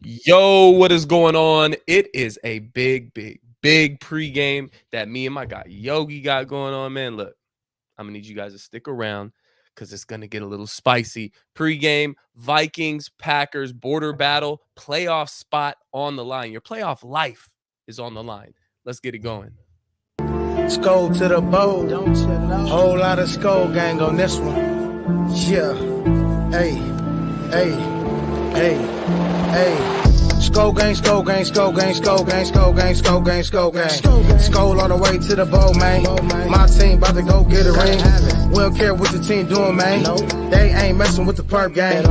Yo, what is going on? It is a big pregame that me and my guy Yogi got going on, man. Look, I'm gonna need you guys to stick around because it's gonna get a little spicy. Pregame, Vikings, Packers, border battle, playoff spot on the line. Your playoff life is on the line. Let's get it going. Skull to the bowl. Whole lot of skull gang on this one. Yeah. Hey. Skull gang, skull gang, skull gang, skull gang, skull gang, skull gang, skull gang. Skull all the way to the bowl, man. My team about to go get a ring. We don't care what the team doing, man. They ain't messing with the perp gang.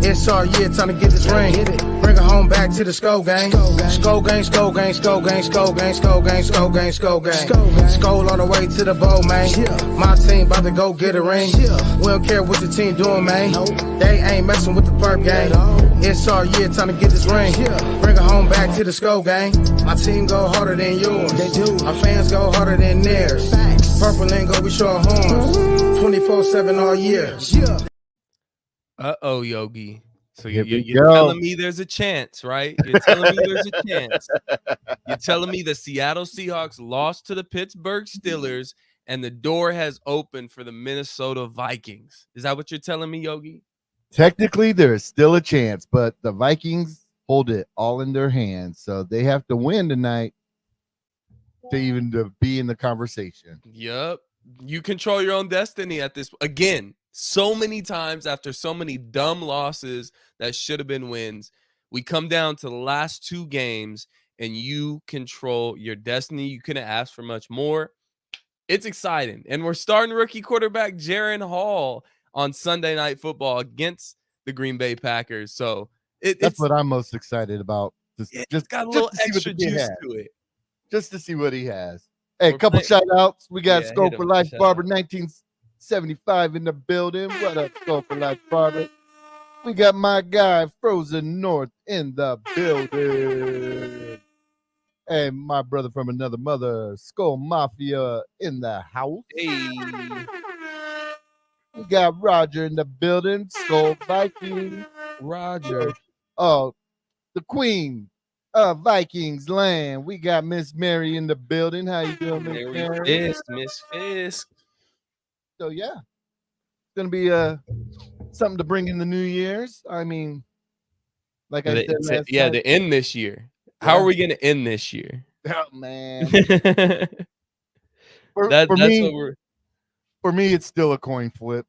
It's our year, time to get this ring. Bring it home back to the skull gang. Skull gang, skull gang, skull gang, skull gang, skull gang, skull gang, skull gang. Skull all the way to the bowl, man. My team about to go get a ring. We don't care what the team doing, man. They ain't messing with the perp gang. It's our year, time to get this ring. Bring it home back to the skull gang. My team go harder than yours. They do. Our fans go harder than theirs. Purple and Skol'd, we show our horns. 24/7 all year. Uh-oh, Yogi. So you're telling me there's a chance, right? You're telling me there's a chance. You're telling me the Seattle Seahawks lost to the Pittsburgh Steelers and the door has opened for the Minnesota Vikings. Is that what you're telling me, Yogi? Technically, there is still a chance, but the Vikings hold it all in their hands. So they have to win tonight to be in the conversation. Yep. You control your own destiny at this. Again, so many times after so many dumb losses that should have been wins, we come down to the last two games and you control your destiny. You couldn't ask for much more. It's exciting. And we're starting rookie quarterback Jaren Hall on Sunday Night Football against the Green Bay Packers. So that's what I'm most excited about. Just got a little extra juice to it. Just to see what he has. Hey, a couple shout outs. We got Skull for Life Barber 1975 in the building. What up, Skull for Life Barber? We got my guy Frozen North in the building. And my brother from another mother, Skull Mafia in the house. Hey. We got Roger in the building, Skull Viking. Roger. Oh, the queen of Vikings land. We got Miss Mary in the building. How you doing, Miss Mary? Miss Fisk. So yeah, it's gonna be something to bring in the New Year's. I mean, like I said, to end this year. Yeah. How are we gonna end this year? Oh man. For me, it's still a coin flip.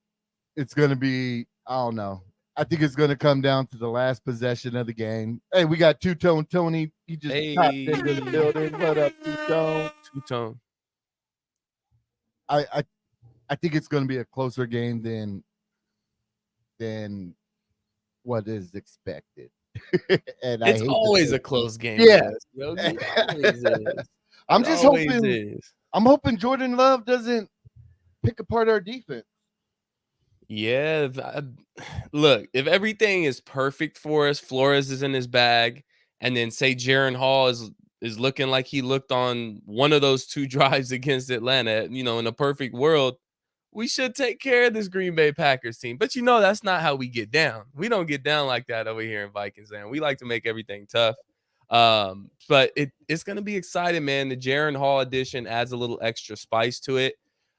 It's gonna be, I don't know. I think it's going to come down to the last possession of the game. Hey, we got Two-Tone Tony. He just popped into the building. What up, Two-Tone? Two-Tone. I think it's going to be a closer game than what is expected. And it's always a close game. Yeah. I'm hoping Jordan Love doesn't pick apart our defense. Yeah, look, if everything is perfect for us, Flores is in his bag, and then say Jaren Hall is looking like he looked on one of those two drives against Atlanta, in a perfect world, we should take care of this Green Bay Packers team. But that's not how we get down. We don't get down like that over here in Vikings land. We like to make everything tough. But it's going to be exciting, man. The Jaren Hall edition adds a little extra spice to it.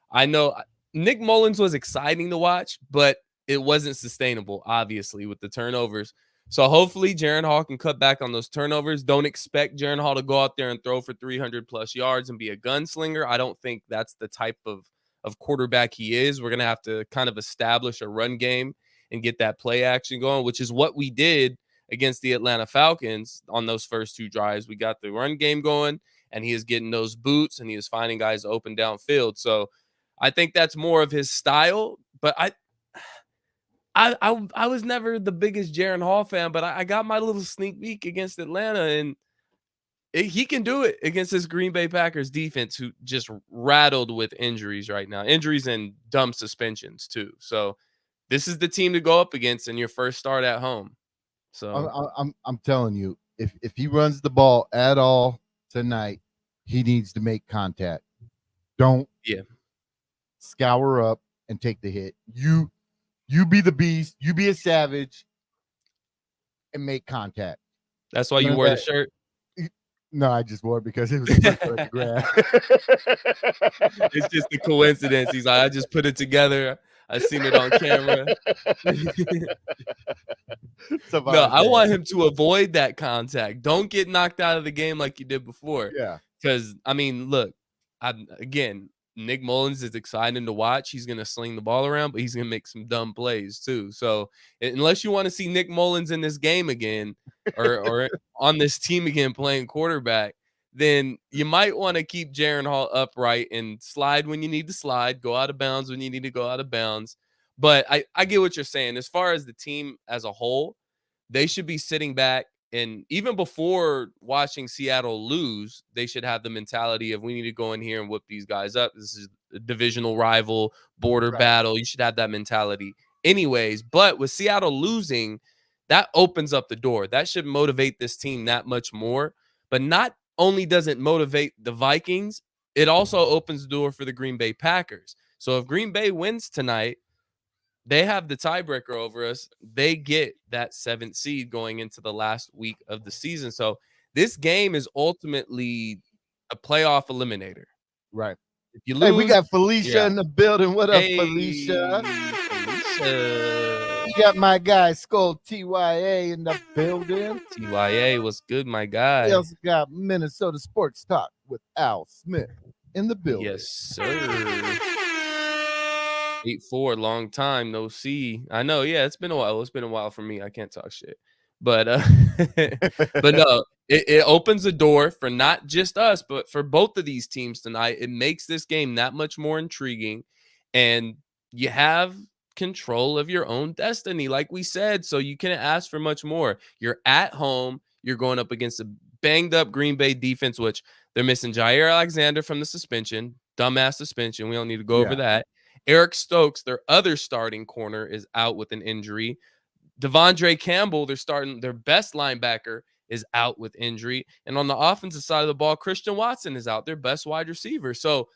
I know Nick Mullins was exciting to watch, but it wasn't sustainable, obviously, with the turnovers. So hopefully Jaren Hall can cut back on those turnovers. Don't expect Jaren Hall to go out there and throw for 300-plus yards and be a gunslinger. I don't think that's the type of quarterback he is. We're going to have to kind of establish a run game and get that play action going, which is what we did against the Atlanta Falcons on those first two drives. We got the run game going, and he is getting those boots, and he is finding guys open downfield. So I think that's more of his style, but I was never the biggest Jaren Hall fan, but I got my little sneak peek against Atlanta, and he can do it against this Green Bay Packers defense, who just rattled with injuries right now, injuries and dumb suspensions too. So this is the team to go up against in your first start at home. So I'm telling you, if he runs the ball at all tonight, he needs to make contact. Don't scour up and take the hit. You be the beast. You be a savage and make contact. That's why None you of wore the that. shirt? No, I just wore it because it was the first one I could grab. It's just a coincidence. He's like, I just put it together. I seen it on camera. No, I want him to avoid that contact. Don't get knocked out of the game like you did before. Yeah. Because, I mean, look, again, Nick Mullins is exciting to watch. He's going to sling the ball around, but he's going to make some dumb plays too. So unless you want to see Nick Mullins in this game again or on this team again playing quarterback, then you might want to keep Jaren Hall upright and slide when you need to slide, go out of bounds when you need to go out of bounds. But I get what you're saying. As far as the team as a whole, they should be sitting back, and even before watching Seattle lose, they should have the mentality of we need to go in here and whip these guys up. This is a divisional rival, border battle. You should have that mentality anyways. But with Seattle losing, that opens up the door. That should motivate this team that much more. But not only does it motivate the Vikings, it also opens the door for the Green Bay Packers. So if Green Bay wins tonight, they have the tiebreaker over us. They get that 7th seed going into the last week of the season. So this game is ultimately a playoff eliminator. Right. If you lose, hey, we got Felicia in the building. What up, hey, Felicia? Felicia. You got my guy Skull TYA in the building. TYA, what's good, my guy? We also got Minnesota Sports Talk with Al Smith in the building. Yes, sir. 8-4, long time no see. I know, yeah, it's been a while. It's been a while for me. I can't talk shit, but but no, it opens the door for not just us, but for both of these teams tonight. It makes this game that much more intriguing, and you have control of your own destiny, like we said. So you can't ask for much more. You're at home. You're going up against a banged up Green Bay defense, which they're missing Jair Alexander from the suspension, dumbass suspension. We don't need to go over that. Eric Stokes, their other starting corner, is out with an injury. Devondre Campbell, their best linebacker, is out with injury. And on the offensive side of the ball, Christian Watson is out, their best wide receiver. So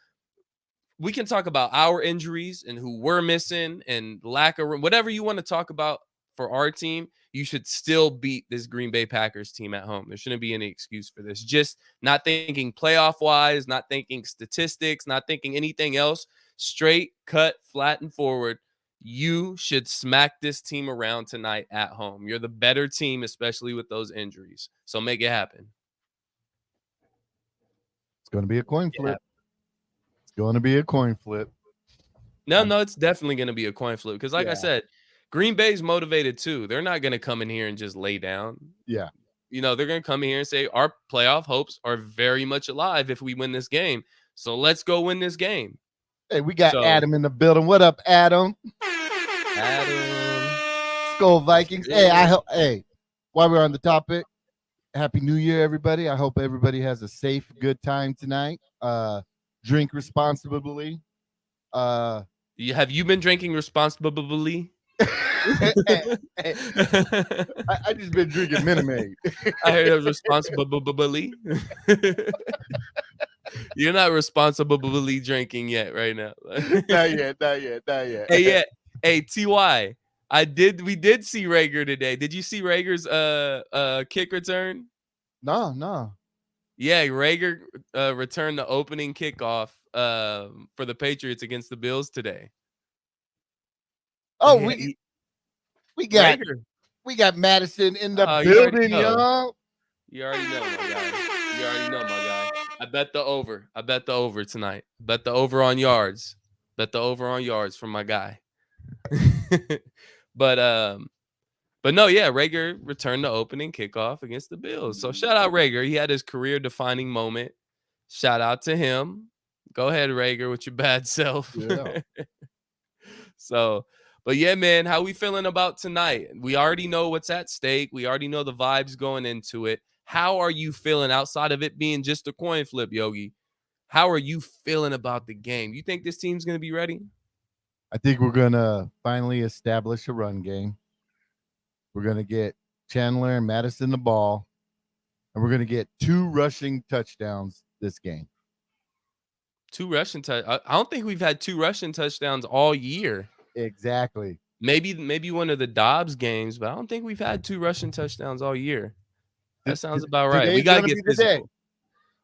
we can talk about our injuries and who we're missing and lack of whatever you want to talk about for our team. You should still beat this Green Bay Packers team at home. There shouldn't be any excuse for this. Just not thinking playoff wise, not thinking statistics, not thinking anything else. Straight, cut, flat, and forward. You should smack this team around tonight at home. You're the better team, especially with those injuries. So make it happen. It's going to be a coin flip. It's going to be a coin flip. No, it's definitely going to be a coin flip because, like I said, Green Bay's motivated too. They're not going to come in here and just lay down. Yeah. You know, they're going to come in here and say our playoff hopes are very much alive if we win this game. So let's go win this game. Hey, we got Adam in the building. What up, Adam? Adam. Skull Vikings. Hey, while we're on the topic, Happy New Year, everybody. I hope everybody has a safe, good time tonight. Drink responsibly. Have you been drinking responsibly? I just been drinking Minute Maid. I heard it responsibly. You're not responsibly drinking yet right now. Not yet. Hey, TY. We did see Rager today. Did you see Rager's kick return? No. Yeah, Rager returned the opening kickoff for the Patriots against the Bills today. Oh, we got Rager. We got Madison in the building, y'all. You already know, my guy. I bet the over tonight. Bet the over on yards. From my guy. But no, yeah, Rager returned the opening kickoff against the Bills. So shout out Rager. He had his career-defining moment. Shout out to him. Go ahead, Rager, with your bad self. Yeah. So, but yeah, man, how we feeling about tonight? We already know what's at stake. We already know the vibes going into it. How are you feeling outside of it being just a coin flip, Yogi? How are you feeling about the game? You think this team's going to be ready? I think we're going to finally establish a run game. We're going to get Chandler and Madison the ball, and we're going to get 2 rushing touchdowns this game. 2 rushing touchdowns. I don't think we've had 2 rushing touchdowns all year. Exactly. Maybe one of the Dobbs games, but I don't think we've had 2 rushing touchdowns all year. That sounds about right. We Today's gotta gonna get be the day. physical.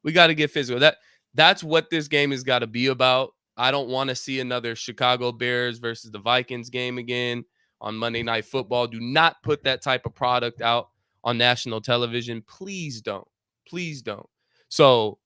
We got to get physical. That's what this game has got to be about. I don't want to see another Chicago Bears versus the Vikings game again on Monday Night Football. Do not put that type of product out on national television. Please don't. Please don't. So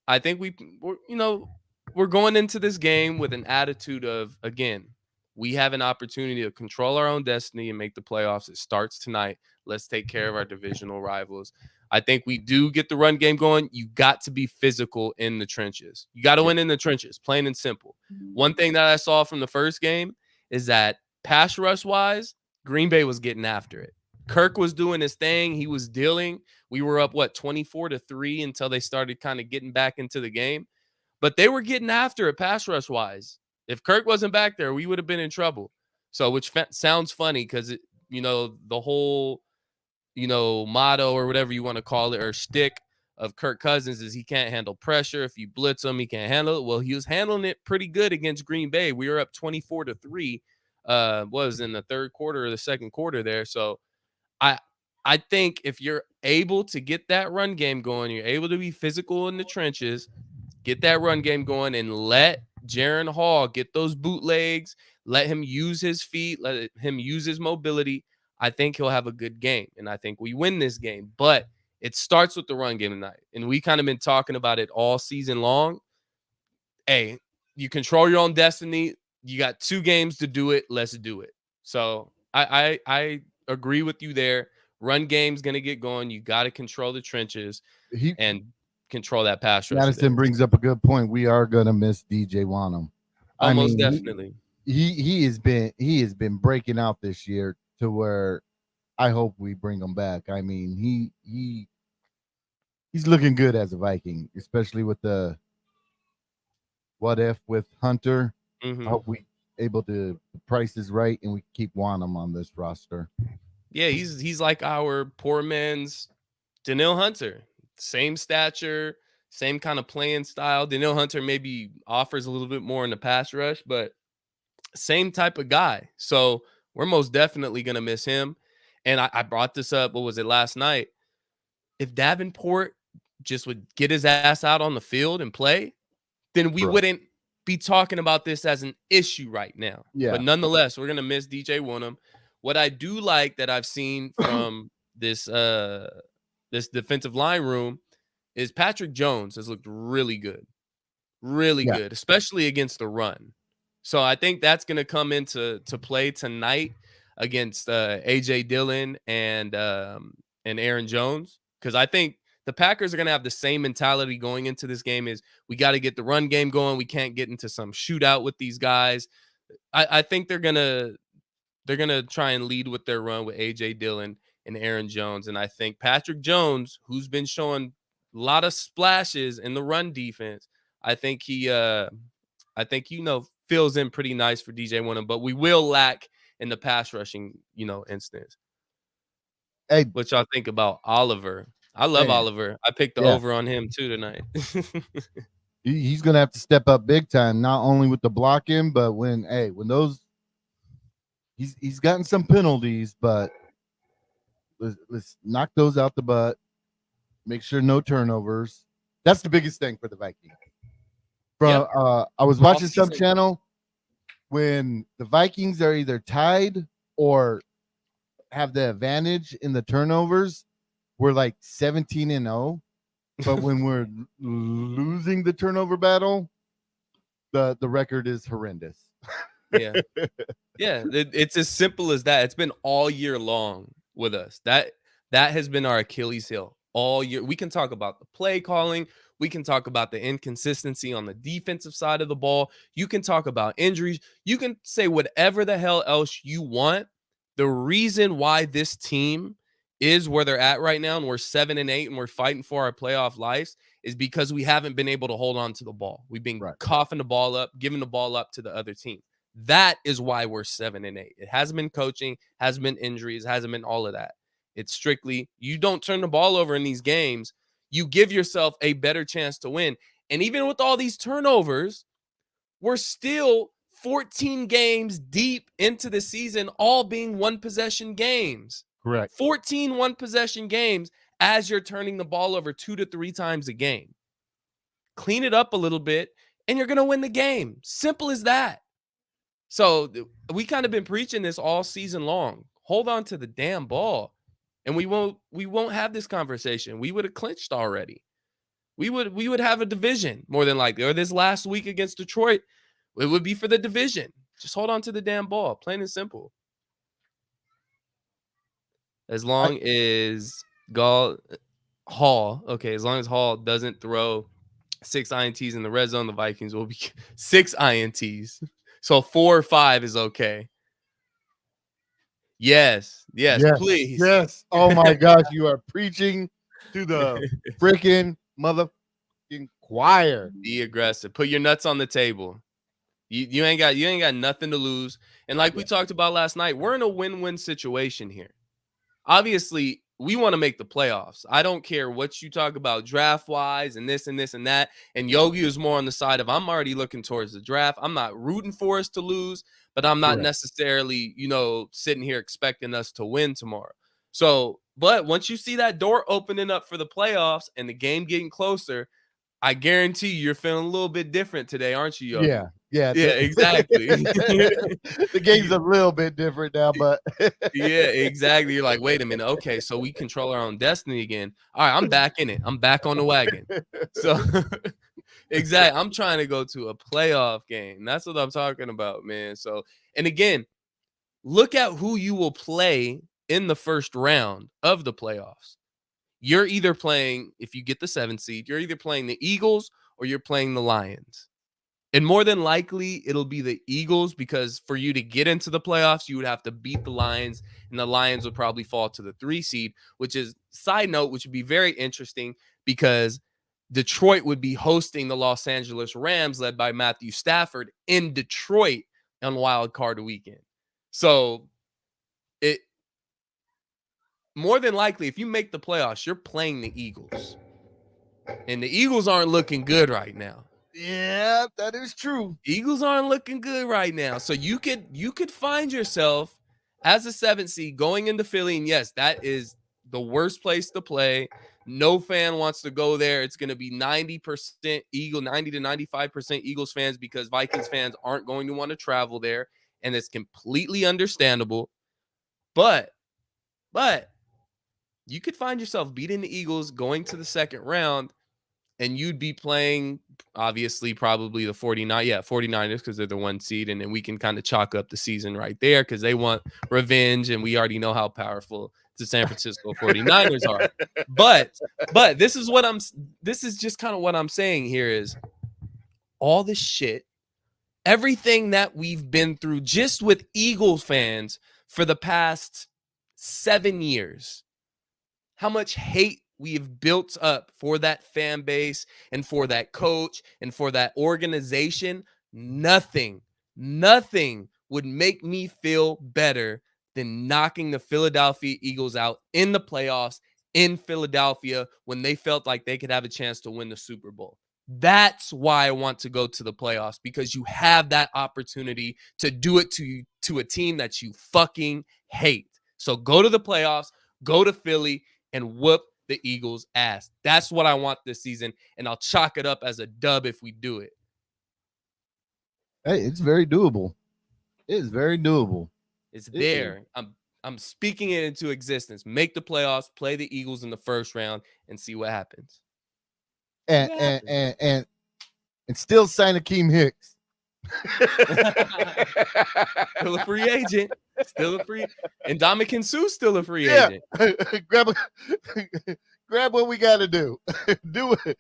I think we're going into this game with an attitude of, again, we have an opportunity to control our own destiny and make the playoffs. It starts tonight. Let's take care of our divisional rivals. I think we do get the run game going. You got to be physical in the trenches. You got to win in the trenches, plain and simple. One thing that I saw from the first game is that pass rush wise, Green Bay was getting after it. Kirk was doing his thing. He was dealing. We were up, 24-3 until they started kind of getting back into the game. But they were getting after it pass rush wise. If Kirk wasn't back there, we would have been in trouble. So, which sounds funny because, the whole motto or whatever you want to call it, or shtick of Kirk Cousins is he can't handle pressure. If you blitz him, he can't handle it. Well, he was handling it pretty good against Green Bay. We were up 24-3, was in the third quarter or the second quarter there. So I think if you're able to get that run game going, you're able to be physical in the trenches, get that run game going, and let Jaren Hall get those bootlegs, let him use his feet, let him use his mobility. I think he'll have a good game, and I think we win this game. But it starts with the run game tonight, and we kind of been talking about it all season long. Hey, you control your own destiny. You got 2 games to do it. Let's do it. So I agree with you there. Run game's going to get going. You got to control the trenches and control that pass rush. Madison brings up a good point. We are going to miss DJ Wanham. Most definitely. He has been breaking out this year to where I hope we bring him back. I mean, he's looking good as a Viking, especially with the what if with Hunter. Mm-hmm. I hope we able to the price is right and we keep Wanham on this roster. Yeah, he's like our poor man's Danielle Hunter. Same stature, same kind of playing style. Danielle Hunter maybe offers a little bit more in the pass rush, but same type of guy. So we're most definitely going to miss him. And I brought this up, what was it, last night? If Davenport just would get his ass out on the field and play, then we wouldn't be talking about this as an issue right now. Yeah. But nonetheless, we're going to miss DJ Wanham. What I do like that I've seen from this defensive line room is Patrick Jones has looked really good. Really good, especially against the run. So I think that's going to come into play tonight against AJ Dillon and Aaron Jones, because I think the Packers are going to have the same mentality going into this game. Is we got to get the run game going. We can't get into some shootout with these guys. I think they're gonna try and lead with their run with AJ Dillon and Aaron Jones, and I think Patrick Jones, who's been showing a lot of splashes in the run defense, I think he fills in pretty nice for DJ Wanham, but we will lack in the pass rushing, instance. Hey, what y'all think about Oliver? I love Oliver. I picked the over on him too tonight. He's gonna have to step up big time, not only with the blocking, but when those he's gotten some penalties, but let's knock those out the butt. Make sure no turnovers. That's the biggest thing for the Vikings. I was watching some channel when the Vikings are either tied or have the advantage in the turnovers. We're like 17-0, but when we're losing the turnover battle, the record is horrendous. Yeah, it's as simple as that. It's been all year long with us. That has been our Achilles heel all year. We can talk about the play calling. We can talk about the inconsistency on the defensive side of the ball. You can talk about injuries. You can say whatever the hell else you want. The reason why this team is where they're at right now, and we're 7-8 and we're fighting for our playoff lives, is because we haven't been able to hold on to the ball. We've been coughing the ball up, giving the ball up to the other team. That is why we're 7-8. It hasn't been coaching, hasn't been injuries, hasn't been all of that. It's strictly, you don't turn the ball over in these games, you give yourself a better chance to win. And even with all these turnovers, we're still 14 games deep into the season, all being one possession games. Correct. 14 one-possession games as you're turning the ball over 2 to 3 times a game. Clean it up a little bit, and you're going to win the game. Simple as that. So we kind of been preaching this all season long. Hold on to the damn ball, and we won't have this conversation. We would have clinched already. We would have a division more than likely. Or this last week against Detroit, it would be for the division. Just hold on to the damn ball, plain and simple. As long as Hall doesn't throw 6 INTs in the red zone, the Vikings will be 6 INTs. So 4 or 5 is okay. Yes, please. Yes. Oh my gosh, you are preaching to the freaking motherfucking choir. Be aggressive. Put your nuts on the table. You ain't got nothing to lose. And like we talked about last night, we're in a win-win situation here. Obviously, we want to make the playoffs. I don't care what you talk about draft-wise and this and this and that. And Yogi is more on the side of I'm already looking towards the draft. I'm not rooting for us to lose, but I'm not necessarily, sitting here expecting us to win tomorrow. So, but once you see that door opening up for the playoffs and the game getting closer, I guarantee you're feeling a little bit different today, aren't you, Yogi? Yeah, exactly. The game's a little bit different now, but yeah, exactly. You're like, wait a minute. Okay, so we control our own destiny again. All right, I'm back in it. I'm back on the wagon. So, exactly. I'm trying to go to a playoff game. That's what I'm talking about, man. So, and again, look at who you will play in the first round of the playoffs. You're either playing, if you get the 7th seed, you're either playing the Eagles or you're playing the Lions. And more than likely, it'll be the Eagles because for you to get into the playoffs, you would have to beat the Lions, and the Lions would probably fall to the 3 seed, which is, side note, which would be very interesting because Detroit would be hosting the Los Angeles Rams led by Matthew Stafford in Detroit on Wild Card Weekend. So it more than likely, if you make the playoffs, you're playing the Eagles. And the Eagles aren't looking good right now. Yeah, that is true. Eagles aren't looking good right now. So you could find yourself as a 7th seed going into Philly. And yes, that is the worst place to play. No fan wants to go there. It's going to be 90% Eagle, 90 to 95% Eagles fans because Vikings fans aren't going to want to travel there. And it's completely understandable. But you could find yourself beating the Eagles going to the second round, and you'd be playing, obviously, probably the 49ers because they're the 1 seed, and then we can kind of chalk up the season right there because they want revenge, and we already know how powerful the San Francisco 49ers are. But this is just kind of what I'm saying here is all this shit, everything that we've been through just with Eagles fans for the past 7 years. How much hate we have built up for that fan base and for that coach and for that organization. Nothing would make me feel better than knocking the Philadelphia Eagles out in the playoffs in Philadelphia when they felt like they could have a chance to win the Super Bowl. That's why I want to go to the playoffs, because you have that opportunity to do it to a team that you fucking hate. So go to the playoffs, go to Philly, and whoop the Eagles' ass. That's what I want this season, and I'll chalk it up as a dub if we do it. Hey, it's very doable. It is very doable. It's there. I'm speaking it into existence. Make the playoffs, play the Eagles in the first round, and see what happens. And still sign Akeem Hicks. Still a free agent. And Ndamukong Suh's still a free agent. Grab what we got to do. Do it.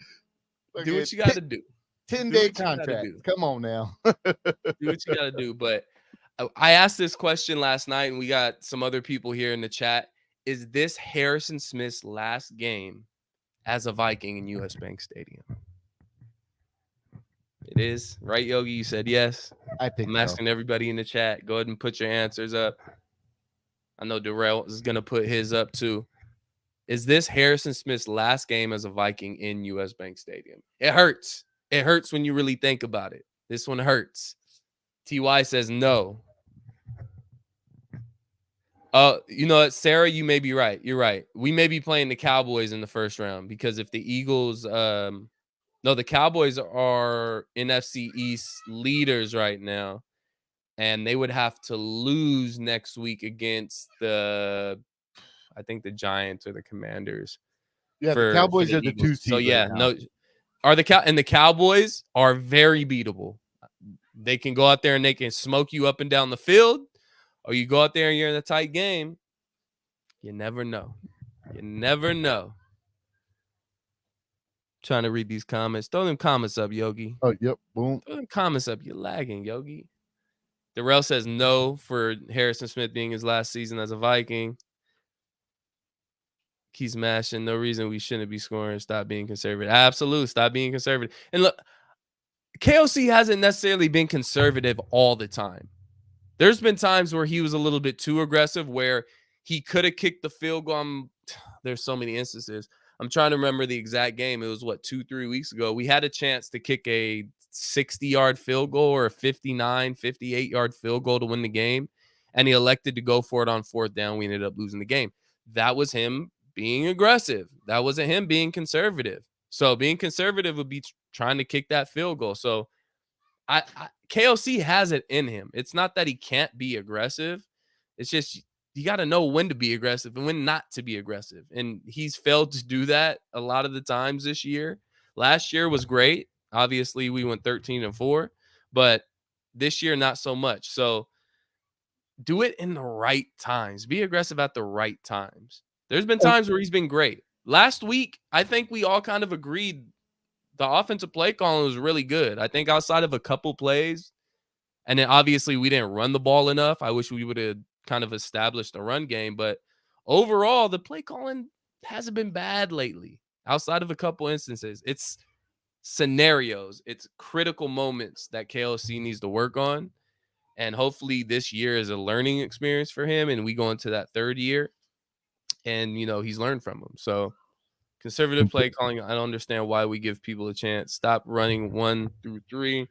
Do what you got to do. 10-day contract. Come on now. Do what you got to do. But I asked this question last night, and we got some other people here in the chat. Is this Harrison Smith's last game as a Viking in US Bank Stadium? It is, right, Yogi? You said yes. I think I'm asking everybody in the chat. Go ahead and put your answers up. I know Darrell is going to put his up too. Is this Harrison Smith's last game as a Viking in US Bank Stadium? It hurts. It hurts when you really think about it. This one hurts. TY says no. You know what, Sarah, you may be right. You're right. We may be playing the Cowboys in the first round because if the Eagles, no, the Cowboys are NFC East leaders right now, and they would have to lose next week against I think the Giants or the Commanders Yeah, the for Cowboys the are the 2 Eagles. So seed right yeah, now. no, and the Cowboys are very beatable. They can go out there and they can smoke you up and down the field, or you go out there and you're in a tight game. You never know. You never know. Trying to read these comments. Throw them comments up, Yogi. Oh, yep. Boom. Throw them comments up. You're lagging, Yogi. Darrell says no for Harrison Smith being his last season as a Viking. Keep smashing. No reason we shouldn't be scoring. Stop being conservative. Absolutely. Stop being conservative. And look, KOC hasn't necessarily been conservative all the time. There's been times where he was a little bit too aggressive, where he could have kicked the field goal. There's so many instances. I'm trying to remember the exact game. It was 2-3 weeks ago. We had a chance to kick a 60-yard field goal or a 59, 58-yard field goal to win the game, and he elected to go for it on fourth down. We ended up losing the game. That was him being aggressive. That wasn't him being conservative. So being conservative would be trying to kick that field goal. So KOC has it in him. It's not that he can't be aggressive. It's just you got to know when to be aggressive and when not to be aggressive. And he's failed to do that a lot of the times this year. Last year was great. Obviously, we went 13-4, but this year not so much. So do it in the right times. Be aggressive at the right times. There's been times where he's been great. Last week, I think we all kind of agreed the offensive play calling was really good. I think outside of a couple plays, and then obviously we didn't run the ball enough. I wish we would have kind of established a run game, but overall, the play calling hasn't been bad lately. Outside of a couple instances, it's scenarios, it's critical moments that KLC needs to work on. And hopefully this year is a learning experience for him, and we go into that third year and he's learned from them. So conservative play calling, I don't understand why we give people a chance. Stop running 1 through 3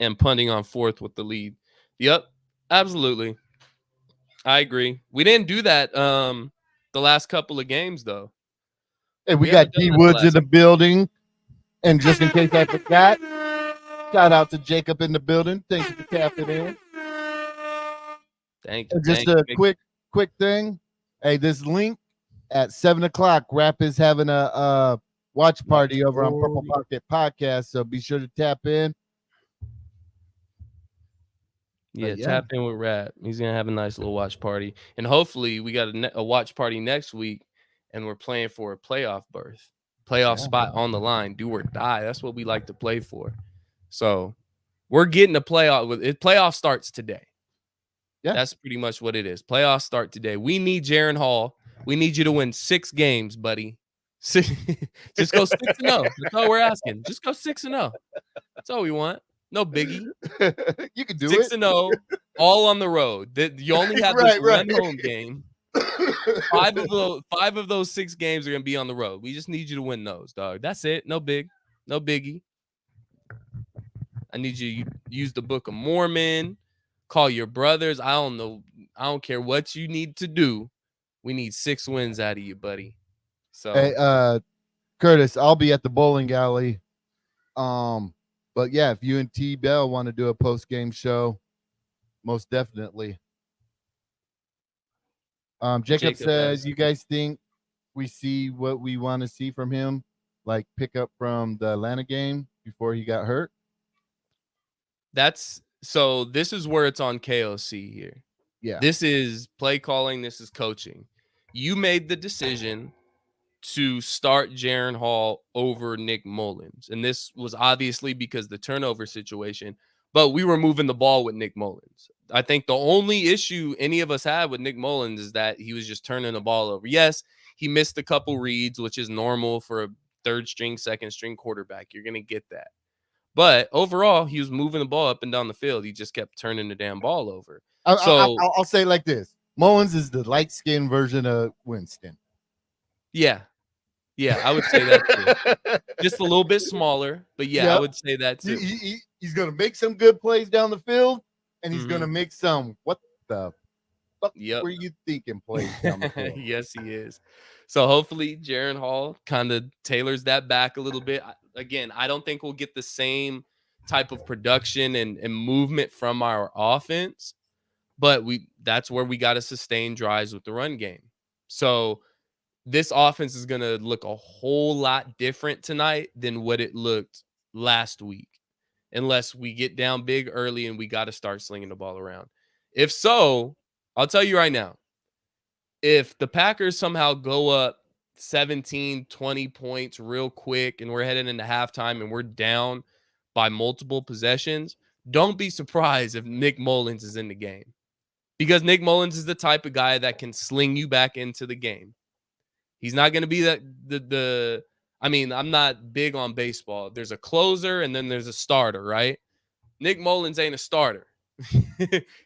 and punting on fourth with the lead. Yep, absolutely. I agree. We didn't do that the last couple of games, though. Hey, we got D Woods in the building. And just in case I forgot, shout out to Jacob in the building. Thank you for tapping in. Thank you. Just a quick thing. Hey, this link at 7:00, Rap is having a watch party over on Purple Pocket Podcast, so be sure to tap in. Yeah, tap in with Rap. He's gonna have a nice little watch party, and hopefully we got a watch party next week, and we're playing for a playoff berth, spot on the line, do or die. That's what we like to play for. So we're getting a playoff. Playoff starts today. Yeah, that's pretty much what it is. Playoffs start today. We need Jaron Hall. We need you to win 6 games, buddy. Just go 6-0. That's all we're asking. Just go 6-0. That's all we want. No biggie. You can do 6-0, all on the road. You only have this one home game. 5 of those 6 games are gonna be on the road. We just need you to win those, dog. That's it. No biggie. I need you to use the Book of Mormon. Call your brothers. I don't know. I don't care what you need to do. We need 6 wins out of you, buddy. So, hey, Curtis, I'll be at the bowling alley. But yeah, if you and T Bell want to do a post game show, most definitely. Jacob says, you guys think we see what we want to see from him, like pick up from the Atlanta game before he got hurt? This is where it's on KOC here. Yeah. This is play calling. This is coaching. You made the decision to start Jaron Hall over Nick Mullins. And this was obviously because the turnover situation, but we were moving the ball with Nick Mullins. I think the only issue any of us had with Nick Mullins is that he was just turning the ball over. Yes, he missed a couple reads, which is normal for a third string, second string quarterback. You're going to get that. But overall, he was moving the ball up and down the field. He just kept turning the damn ball over. I'll say it like this. Mullins is the light-skinned version of Winston. Yeah, I would say that too. Just a little bit smaller, but I would say that too. He's going to make some good plays down the field, and he's going to make some, what the fuck Yep. were you thinking plays down the field? Yes, he is. So hopefully Jaron Hall kind of tailors that back a little bit. Again, I don't think we'll get the same type of production and movement from our offense, but that's where we got to sustain drives with the run game. So this offense is going to look a whole lot different tonight than what it looked last week, unless we get down big early and we got to start slinging the ball around. If so, I'll tell you right now, if the Packers somehow go up 17, 20 points real quick and we're heading into halftime and we're down by multiple possessions, don't be surprised if Nick Mullins is in the game, because Nick Mullins is the type of guy that can sling you back into the game. He's not going to be I mean, I'm not big on baseball. There's a closer and then there's a starter, right? Nick Mullins ain't a starter.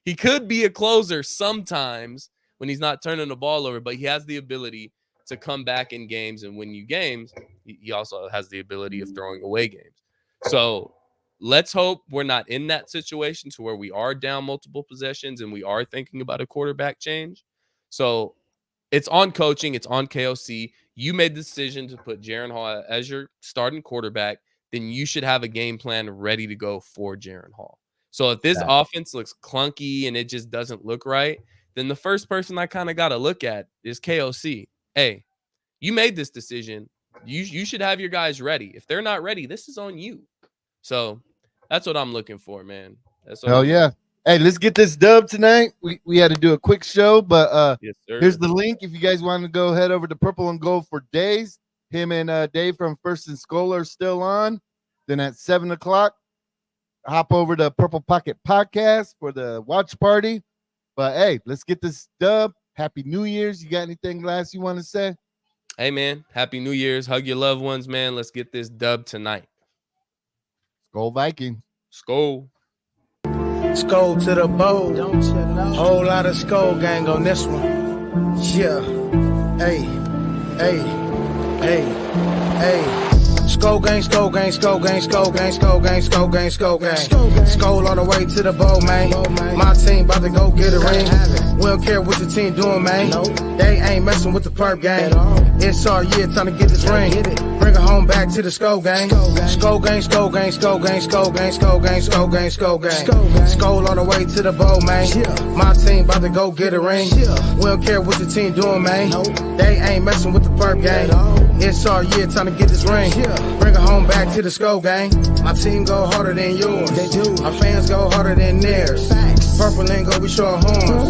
He could be a closer sometimes when he's not turning the ball over, but he has the ability to come back in games and win you games. He also has the ability of throwing away games. So let's hope we're not in that situation to where we are down multiple possessions and we are thinking about a quarterback change. So it's on coaching. It's on KOC. You made the decision to put Jaron Hall as your starting quarterback. Then you should have a game plan ready to go for Jaron Hall. So if this offense looks clunky and it just doesn't look right, then the first person I kind of got to look at is KOC. Hey, you made this decision. You should have your guys ready. If they're not ready, this is on you. So that's what I'm looking for, man. Hell yeah. Hey, let's get this dub tonight. We had to do a quick show, but yes, sir. Here's the link. If you guys want to go head over to Purple and Gold for days. Him and Dave from First and Skol'd are still on. Then at 7 o'clock, hop over to Purple Pocket Podcast for the watch party. But hey, let's get this dub. Happy New Year's. You got anything last you want to say? Hey, man. Happy New Year's. Hug your loved ones, man. Let's get this dub tonight. Skol Vikings. Skol. Skol to the bowl. Whole lot of Skol gang on this one. Yeah. Hey. Skol gang, Skol gang, Skol gang, Skol gang, Skol gang, Skol gang, Skol gang. Skol all the way to the bowl, man. My team about to go get a ring. We don't care what the team doing, man. They ain't messing with the perp gang. It's our year, time to get this ring. Bring it home back to the Skol gang. Skol gang, Skol gang, Skol gang, Skol gang, Skol gang, Skol gang, Skol gang. Skol all the way to the bowl, man. My team about to go get a ring. We don't care what the team doing, man. They ain't messing with the perp gang. It's our year, time to get this ring. Bring it home back to the Skol gang. My team go harder than yours. They do. Our fans go harder than theirs. Purple and Gold, we show horns.